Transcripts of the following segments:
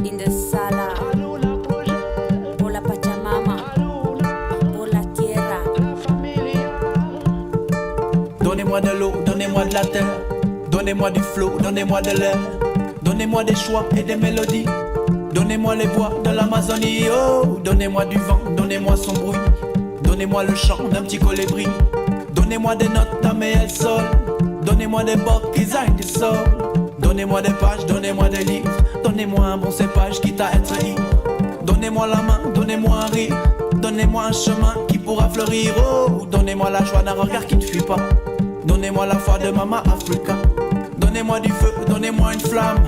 in the sala. Pour la Pachamama, pour la tierra. Donnez-moi de l'eau, donnez-moi de la terre. Donnez-moi du flot, donnez-moi de l'air. Donnez-moi des choix et des mélodies. Donnez-moi les voix de l'Amazonie. Oh, donnez-moi du vent, donnez-moi son bruit. Donnez-moi le chant d'un petit colibri. Donnez-moi des notes à mes el sol. Donnez-moi des bocs qui aillent du sol. Donnez-moi des pages, donnez-moi des livres. Donnez-moi un bon cépage quitte à être ivre. Donnez-moi la main, donnez-moi un rire. Donnez-moi un chemin qui pourra fleurir. Oh, donnez-moi la joie d'un regard qui ne fuit pas. Donnez-moi la foi de Mama Africa. Donnez-moi du feu, donnez-moi une flamme.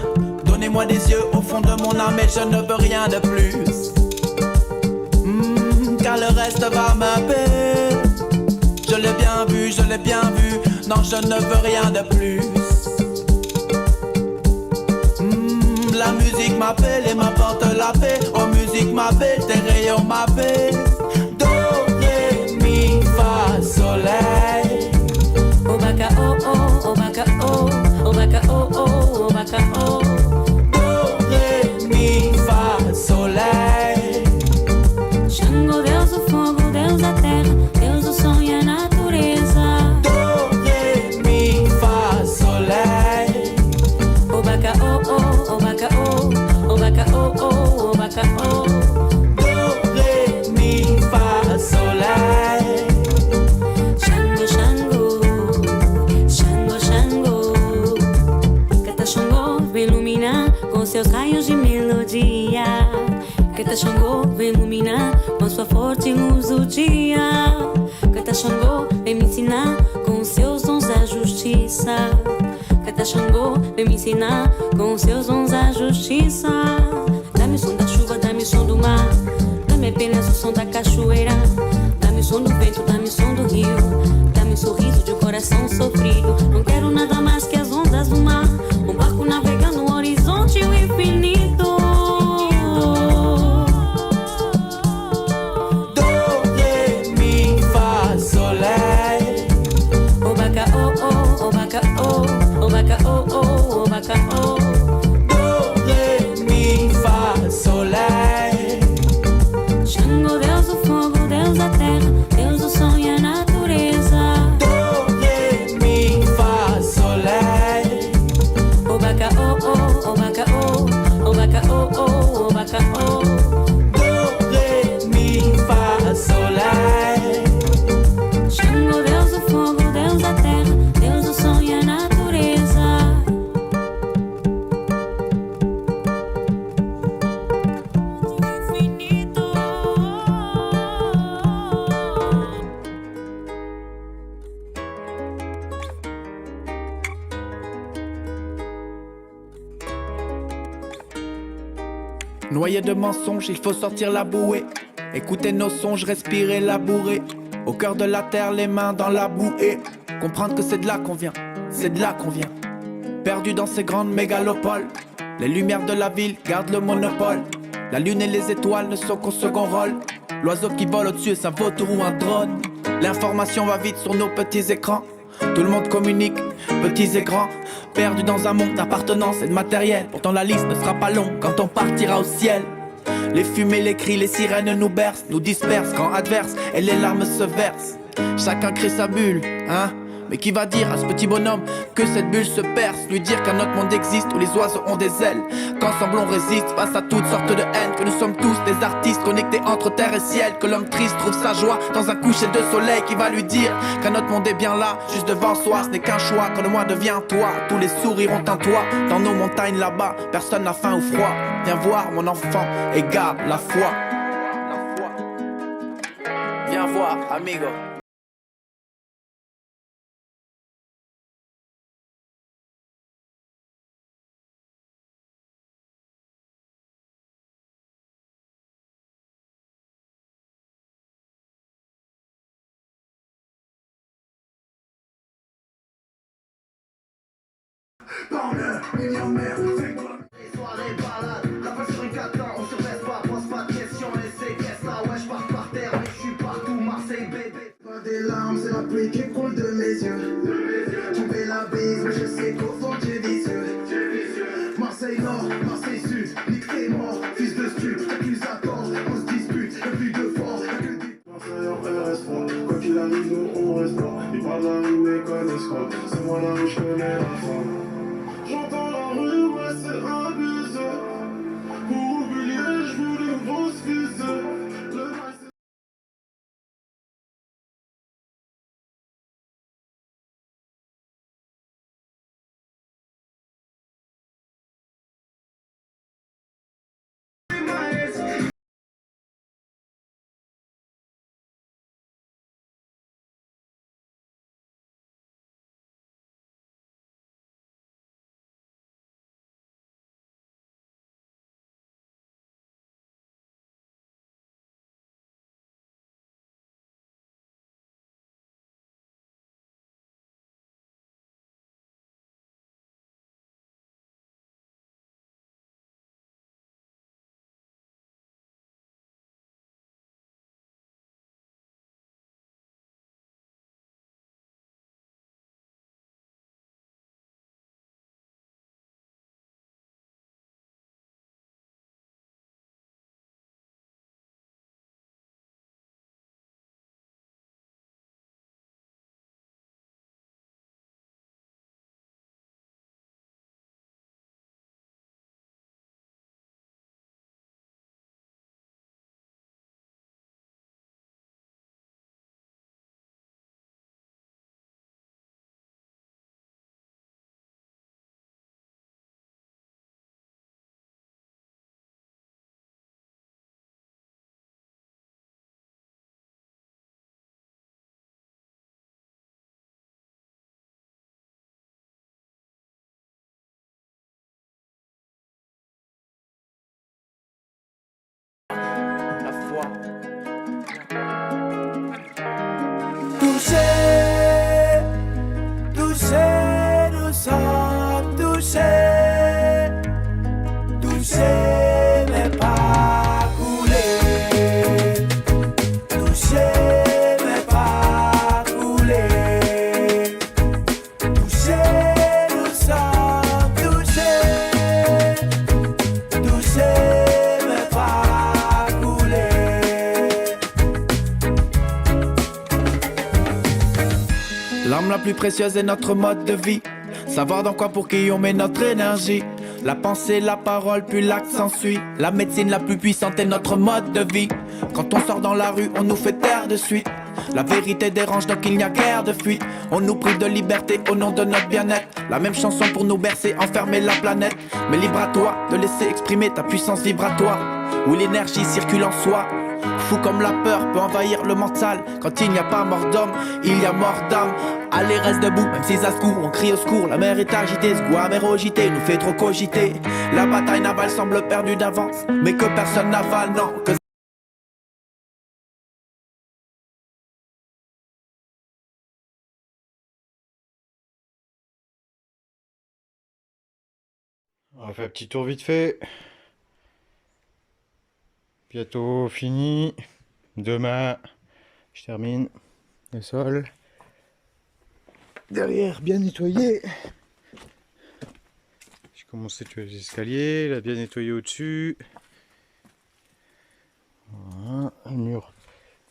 Donnez-moi des yeux au fond de mon âme et je ne veux rien de plus. Car le reste va m'appeler. Je l'ai bien vu, je l'ai bien vu. Non, je ne veux rien de plus. La musique m'appelle et m'apporte la paix. Oh, musique m'appelle, tes rayons m'appellent. Do, ré, mi, fa, soleil. Oh baka oh oh, oh baka oh, oh baka oh oh, oh baka oh. Do, ré, mi, fa, soleil. Xangô, Deus do fogo, Deus da terra, Deus do som e a natureza. Do, ré, mi, fa, soleil. Oh baka oh oh, oh baka oh, oh baka oh oh, oh baka oh. Do, ré, mi, fa, soleil. Xangô, Xangô, Xangô, Xangô. Cata Xangô, vem iluminar com seus raios de melodia. Cata Xangô, vem iluminar com sua forte luz do dia. Cata Xangô, vem me ensinar com seus dons a justiça. Cata Xangô, vem me ensinar com seus dons a justiça. Dá-me o som da chuva, dá-me o som do mar. Dá-me apenas o som da cachoeira. Dá-me o som do vento, dá-me o som do rio. Dá-me um sorriso de um coração sofrido. Não quero nada mais que as ondas do mar. Um barco navegando no horizonte e o infinito. Do, ré, mi, fa, soleil. Oh baka oh oh, oh baka oh, oh baka oh oh, oh baka oh. Do, ré, mi, fa, soleil. Xangô, Deus do fogo, Deus da terra, Deus do som e a natureza. Do, ré, mi, fa, soleil. Oh baka oh oh, oh baka oh, oh baka oh oh, oh baka oh. Do, ré, mi, fa, soleil. Xangô, Deus do fogo, Deus da terra, Deus do som e a natureza. Infinito. Noyé de mensonges, il faut sortir la bouée. Écouter nos songes, respirer labourer. Au cœur de la terre, les mains dans la boue et comprendre que c'est de là qu'on vient, c'est de là qu'on vient. Perdu dans ces grandes mégalopoles, les lumières de la ville gardent le monopole. La lune et les étoiles ne sont qu'au second rôle. L'oiseau qui vole au-dessus est un vautour ou un drone. L'information va vite sur nos petits écrans. Tout le monde communique, petits et grands. Perdu dans un monde d'appartenance et de matériel. Pourtant la liste ne sera pas longue quand on partira au ciel. Les fumées, les cris, les sirènes nous bercent, nous dispersent quand adverse et les larmes se versent. Chacun crée sa bulle, hein. Mais qui va dire à ce petit bonhomme que cette bulle se perce? Lui dire qu'un autre monde existe où les oiseaux ont des ailes, qu'ensemble on résiste face à toutes sortes de haine, que nous sommes tous des artistes connectés entre terre et ciel, que l'homme triste trouve sa joie dans un coucher de soleil qui va lui dire qu'un autre monde est bien là, juste devant soi. Ce n'est qu'un choix, quand le moi devient toi, tous les sourires ont un toit. Dans nos montagnes là-bas, personne n'a faim ou froid. Viens voir mon enfant et garde la foi. Viens voir, amigo. Dans le millionnaire, c'est quoi? Les soirées balades, la face sur une cata, on se baisse pas, pose pas de questions, et c'est qu'est-ce là, ouais, j'pars par terre, mais j'suis partout, Marseille, bébé. Pas des larmes, c'est la pluie qui coule de mes yeux. Tu fais la bise, mais je sais qu'au fond tu es vicieux. Marseille Nord, Marseille Sud, nique tes morts. plus précieuse est notre mode de vie. Savoir dans quoi pour qui on met notre énergie. La pensée, la parole, puis l'acte s'ensuit. La médecine la plus puissante est notre mode de vie. Quand on sort dans la rue, on nous fait taire de suite. La vérité dérange donc il n'y a guère de fuite. On nous prive de liberté au nom de notre bien-être. La même chanson pour nous bercer, enfermer la planète. Mais libre à toi de laisser exprimer ta puissance vibratoire, où l'énergie circule en soi. Fou comme la peur peut envahir le mental. Quand il n'y a pas mort d'homme, il y a mort d'âme. Allez reste debout, même si ça se court, on crie au secours. La mer est agitée, ce goût amérogité nous fait trop cogiter. La bataille navale semble perdue d'avance, mais que personne n'avale, non que... On va faire un petit tour vite fait. Bientôt fini. Demain, je termine le sol. Derrière, bien nettoyé. J'ai commencé à nettoyer les escaliers, là bien nettoyé au-dessus. Voilà, le mur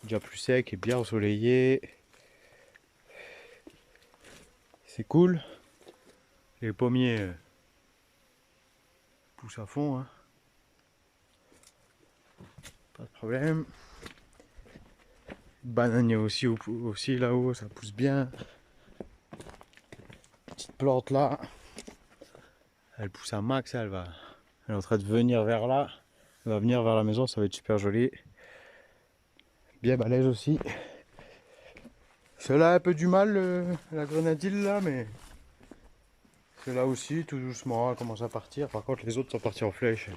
déjà plus sec et bien ensoleillé. C'est cool. Les pommiers poussent à fond, hein. Pas de problème. Bananier aussi là-haut, ça pousse bien. Petite plante là, elle pousse à max, elle est en train de venir vers là. Elle va venir vers la maison, ça va être super joli. Bien balèze aussi. Celle-là a un peu du mal, la grenadille là, mais celle-là aussi, tout doucement, elle commence à partir. Par contre, les autres sont partis en flèche.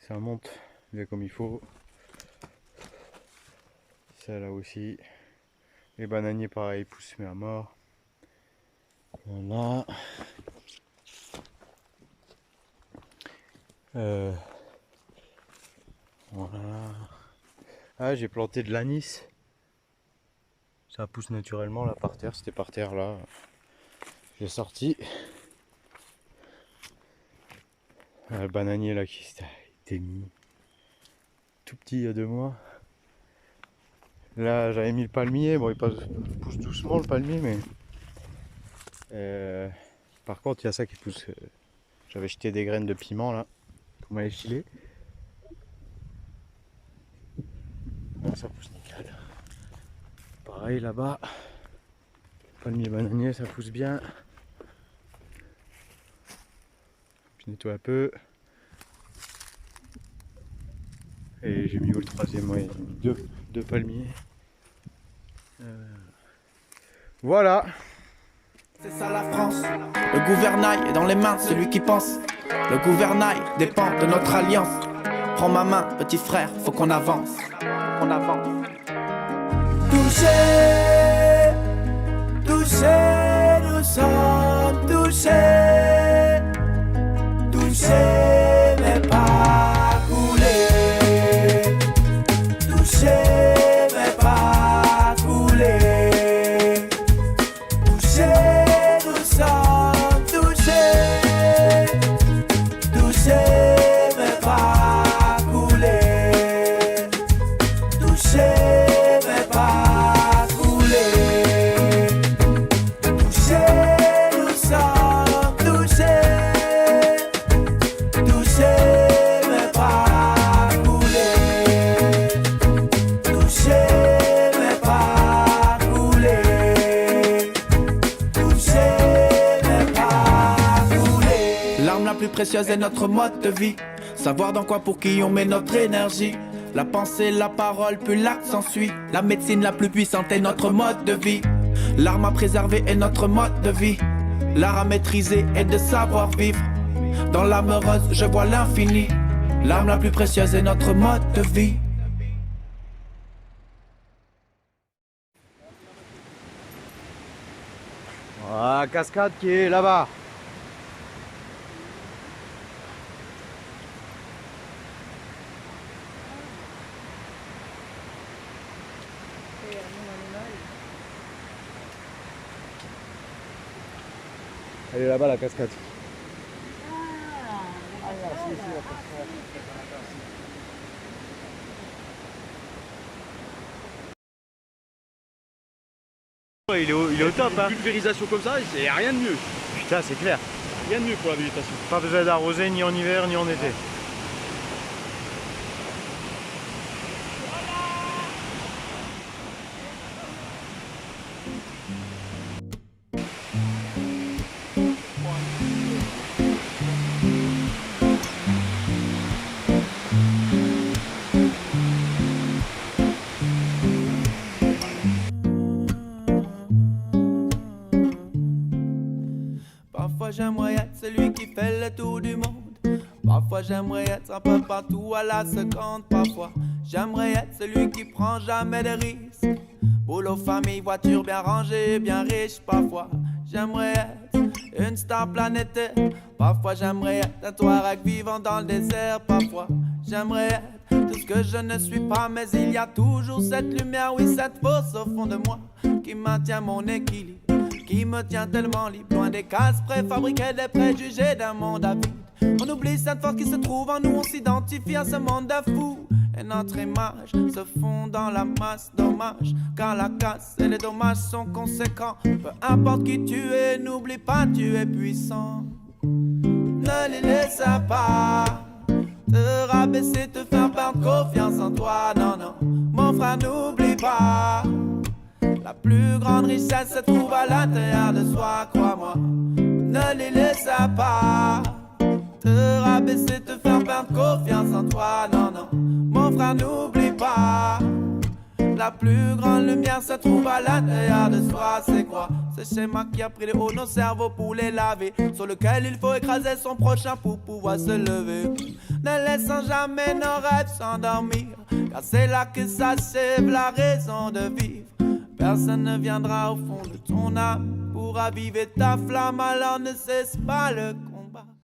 Ça monte bien comme il faut. Celle-là aussi. Les bananiers pareil, poussent mais à mort. Voilà. Voilà. Ah, j'ai planté de l'anis. Ça pousse naturellement là par terre. C'était par terre là. J'ai sorti. Le bananier là qui était mis tout petit il y a 2 mois. Là j'avais mis le palmier, bon il pousse doucement le palmier, mais par contre il y a ça qui pousse. J'avais jeté des graines de piment là, qu'on m'avait filé. Là, ça pousse nickel. Pareil là-bas, palmier bananier ça pousse bien. Je nettoie un peu. Et j'ai mis où le troisième, ouais, j'ai mis deux palmiers. Voilà. C'est ça la France. Le gouvernail est dans les mains de celui qui pense. Le gouvernail dépend de notre alliance. Prends ma main, petit frère, faut qu'on avance. On avance. Touché, touché, nous sommes touchés. Touché, mais pas coulé. Touché, mais pas coulé. Touché, nous sommes touchés. Touché, mais pas coulé. Touché, mais pas coulé. Touché, nous sommes touchés. Touché, mais pas coulé. Touché, mais pas coulé. Touché, mais pas coulé. L'arme la plus précieuse est notre mode de vie. Savoir dans quoi pour qui on met notre énergie. La pensée, la parole, puis l'acte s'ensuit. La médecine la plus puissante est notre mode de vie. L'arme à préserver est notre mode de vie. L'art à maîtriser est de savoir vivre. Dans l'âme heureuse, je vois l'infini. L'arme la plus précieuse est notre mode de vie. Ah, cascade qui est là-bas. Elle est là-bas la cascade. Il est au top, hein. Une pulvérisation comme ça, il n'y a rien de mieux. Putain, c'est clair. Rien de mieux pour la végétation. Pas besoin d'arroser ni en hiver ni en été. Parfois j'aimerais être celui qui fait le tour du monde. Parfois j'aimerais être un peu partout à la seconde. Parfois j'aimerais être celui qui prend jamais de risques. Boulot, famille, voiture bien rangée, bien riche. Parfois j'aimerais être une star planétaire. Parfois j'aimerais être un Touareg vivant dans le désert. Parfois j'aimerais être tout ce que je ne suis pas. Mais il y a toujours cette lumière, oui cette force au fond de moi qui maintient mon équilibre, qui me tient tellement libre, loin des cases préfabriquées, des préjugés d'un monde à vide. On oublie cette force qui se trouve en nous, on s'identifie à ce monde de fous. Et notre image se fond dans la masse, dommage, car la casse et les dommages sont conséquents. Peu importe qui tu es, n'oublie pas, tu es puissant. Ne les laisse pas te rabaisser, te faire perdre confiance en toi. Non, non, mon frère, n'oublie pas. La plus grande richesse se trouve à l'intérieur de soi, crois-moi. Ne les laisse pas te rabaisser, te faire perdre confiance en toi. Non, non, mon frère, n'oublie pas. La plus grande lumière se trouve à l'intérieur de soi, c'est quoi? Ce schéma qui a pris les hauts nos cerveaux pour les laver, sur lequel il faut écraser son prochain pour pouvoir se lever. Ne laissant jamais nos rêves s'endormir, car c'est là que s'achève la raison de vivre. Personne ne viendra au fond de ton âme pour raviver ta flamme, alors ne cesse pas le coup.